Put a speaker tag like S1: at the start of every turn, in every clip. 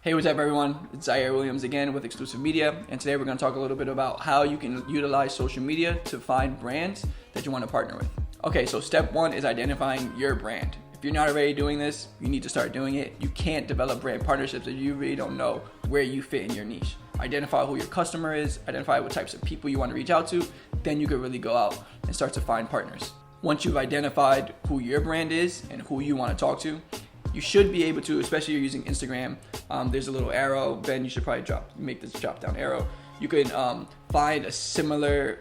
S1: Hey, what's up everyone? It's Zaire Williams again with Exclusive Media, and today we're going to talk a little bit about how you can utilize social media to find brands that you want to partner with. Okay, so step one is identifying your brand. If you're not already doing this, you need to start doing it. You can't develop brand partnerships if you really don't know where you fit in your niche. Identify who your customer is, identify what types of people you want to reach out to, then you can really go out and start to find partners. Once you've identified who your brand is and who you want to talk to, you should be able to, especially if you're using Instagram, there's a little arrow. Ben, you should probably make this drop down arrow. You can find a similar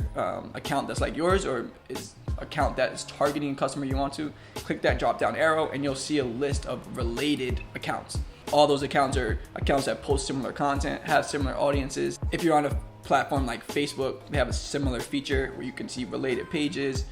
S1: account that's like yours, or is account that is targeting a customer you want to. Click that drop down arrow and you'll see a list of related accounts. All those accounts are accounts that post similar content, have similar audiences. If you're on a platform like Facebook, they have a similar feature where you can see related pages.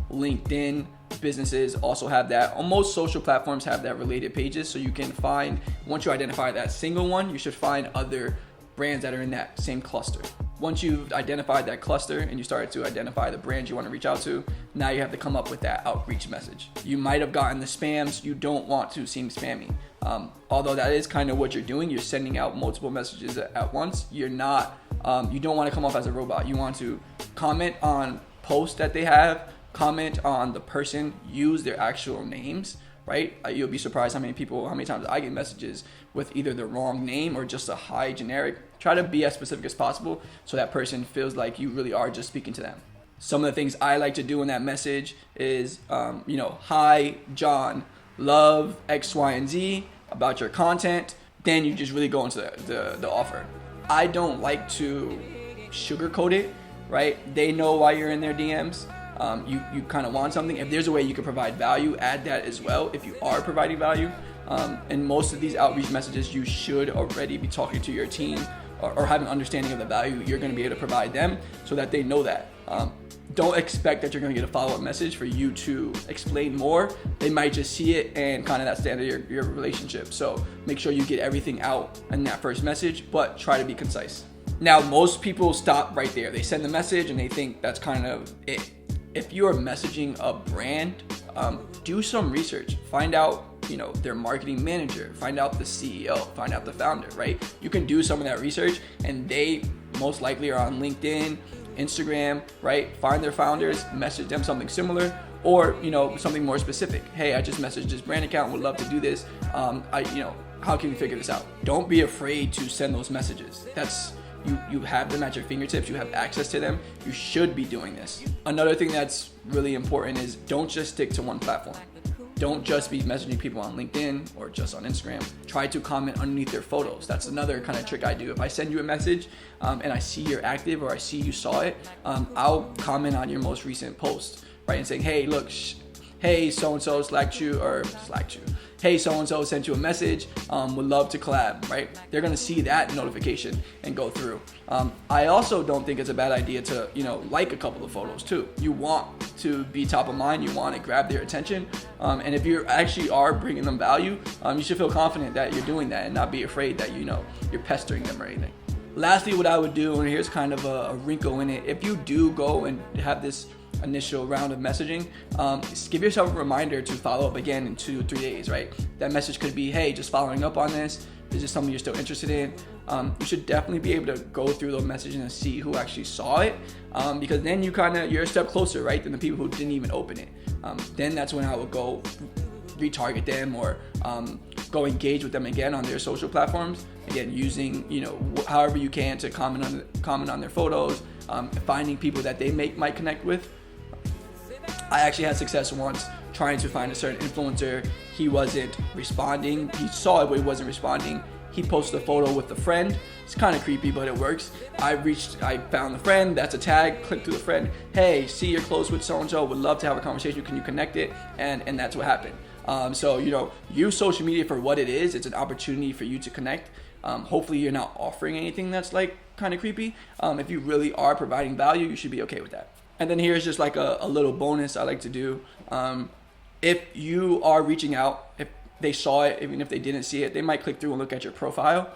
S1: LinkedIn businesses also have that. Most social platforms have that related pages, so you can find, once you identify that single one, you should find other brands that are in that same cluster. Once you've identified that cluster and you started to identify the brands you want to reach out to, now you have to come up with that outreach message. You might have gotten the spams. You don't want to seem spammy. Although that is kind of what you're doing. You're sending out multiple messages at once. You're not, you don't want to come off as a robot. You want to comment on posts that they have, comment on the person, use their actual names, right? You'll be surprised how many times I get messages with either the wrong name or just a high generic. Try to be as specific as possible so that person feels like you really are just speaking to them. Some of the things I like to do in that message is, hi, John, love X, Y, and Z about your content. Then you just really go into the offer. I don't like to sugarcoat it, right? They know why you're in their DMs. You kind of want something. If there's a way you can provide value, add that as well if you are providing value. And most of these outreach messages, you should already be talking to your team or have an understanding of the value you're going to be able to provide them so that they know that. Don't expect that you're going to get a follow-up message for you to explain more. They might just see it and kind of that's the end of your relationship. So make sure you get everything out in that first message, but try to be concise. Now, most people stop right there. They send the message and they think that's kind of it. If you are messaging a brand, do some research. Find out, their marketing manager, find out the CEO, find out the founder, right? You can do some of that research and they most likely are on LinkedIn, Instagram, right? Find their founders, message them something similar or, something more specific. Hey, I just messaged this brand account, would love to do this. How can we figure this out? Don't be afraid to send those messages. You have them at your fingertips, you have access to them, you should be doing this. Another thing that's really important is don't just stick to one platform. Don't just be messaging people on LinkedIn or just on Instagram. Try to comment underneath their photos. That's another kind of trick I do. If I send you a message and I see you're active or I see you saw it, I'll comment on your most recent post, right? And saying, hey, look, hey, so-and-so hey, so-and-so sent you a message, would love to collab, right? They're gonna see that notification and go through. I also don't think it's a bad idea to, like a couple of photos too. You want to be top of mind, you want to grab their attention, and if you actually are bringing them value, you should feel confident that you're doing that and not be afraid that, you're pestering them or anything. Lastly, what I would do, and here's kind of a wrinkle in it, if you do go and have this initial round of messaging, give yourself a reminder to follow up again in 2 or 3 days, right? That message could be, hey, just following up on this. Is this something you're still interested in? You should definitely be able to go through those messages and see who actually saw it, because then you're a step closer, right, than the people who didn't even open it. Then that's when I would go retarget them or go engage with them again on their social platforms. Again, using however you can to comment on their photos, finding people that they might connect with. I actually had success once trying to find a certain influencer. He wasn't responding. He saw it, but he wasn't responding. He posted a photo with a friend. It's kind of creepy, but it works. I found the friend. That's a tag. Click through the friend. Hey, see you're close with so-and-so. Would love to have a conversation. Can you connect it? And that's what happened. So, use social media for what it is. It's an opportunity for you to connect. Hopefully you're not offering anything that's like kind of creepy. If you really are providing value, you should be okay with that. And then here's just like a little bonus I like to do. If you are reaching out, if they saw it, even if they didn't see it, they might click through and look at your profile.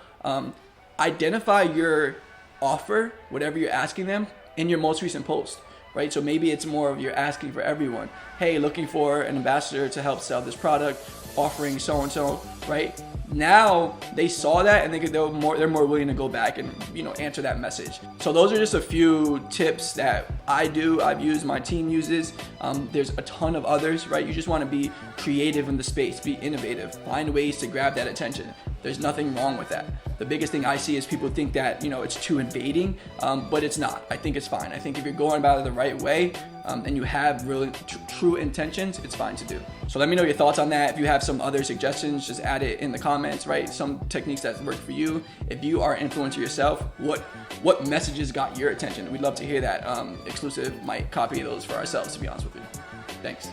S1: Identify your offer, whatever you're asking them, in your most recent post, right? So maybe it's more of you're asking for everyone. Hey, looking for an ambassador to help sell this product offering so-and-so, right? Now they saw that and they're more willing to go back and, you know, answer that message. So those are just a few tips that I've used, my team uses. There's a ton of others, right? You just want to be creative in the space, be innovative, find ways to grab that attention. There's nothing wrong with that. The biggest thing I see is people think that, you know, it's too invading, but it's not. I think it's fine. I think if you're going about it the right way, and you have really true intentions, it's fine to do. So let me know your thoughts on that. If you have some other suggestions, just add it in the comments, right? Some techniques that work for you. If you are an influencer yourself, what messages got your attention? We'd love to hear that. Exclusive might copy those for ourselves, to be honest with you. Thanks.